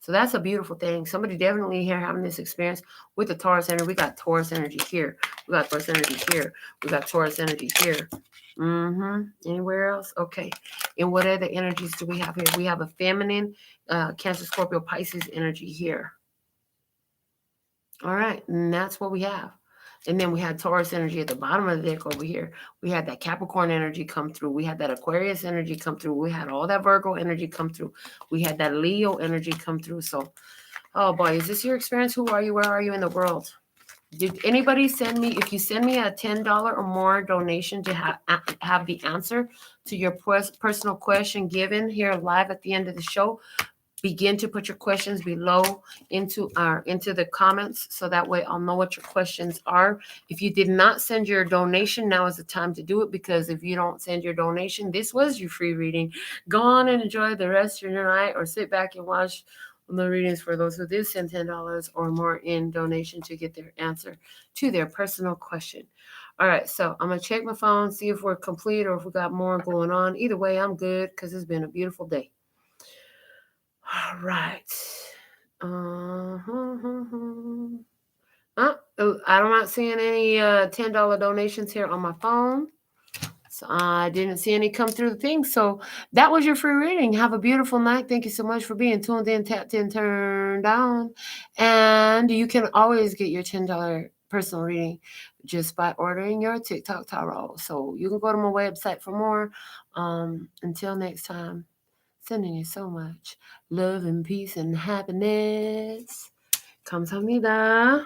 So that's a beautiful thing. Somebody definitely here having this experience with the Taurus energy. We got Taurus energy here. We got Taurus energy here. We got Taurus energy here. Anywhere else? Okay. And what other energies do we have here? We have a feminine, Cancer, Scorpio, Pisces energy here. All right. And that's what we have. And then we had Taurus energy at the bottom of the deck over here. We had that Capricorn energy come through. We had that Aquarius energy come through. We had all that Virgo energy come through. We had that Leo energy come through. So, oh boy, is this your experience? Who are you? Where are you in the world? Did anybody send me, if you send me a $10 or more donation to have the answer to your personal question given here live at the end of the show, begin to put your questions below into the comments, so that way I'll know what your questions are. If you did not send your donation, now is the time to do it, because if you don't send your donation, this was your free reading. Go on and enjoy the rest of your night, or sit back and watch the readings for those who did send $10 or more in donation to get their answer to their personal question. All right, so I'm going to check my phone, see if we're complete or if we got more going on. Either way, I'm good, because it's been a beautiful day. All right. I'm not seeing any $10 donations here on my phone. So I didn't see any come through the thing. So that was your free reading. Have a beautiful night. Thank you so much for being tuned in, tapped in, turned on. And you can always get your $10 personal reading just by ordering your TikTok tarot. So you can go to my website for more. Until next time, sending you so much love and peace and happiness. Kamsahamnida.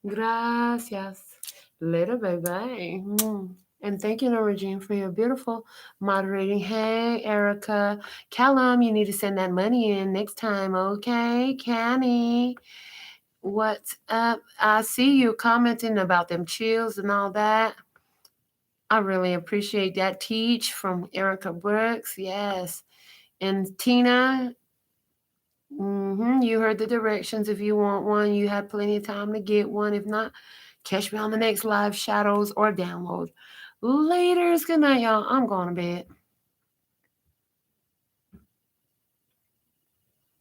Gracias. Later, bye-bye. And thank you, Noreen, for your beautiful moderating. Hey, Erica. Callum, you need to send that money in next time, okay? Canny. What's up? I see you commenting about them chills and all that. I really appreciate that. Teach from Erica Brooks. Yes. And Tina, you heard the directions. If you want one, you have plenty of time to get one. If not, catch me on the next live shadows or download. Laters. Good night, y'all. I'm going to bed.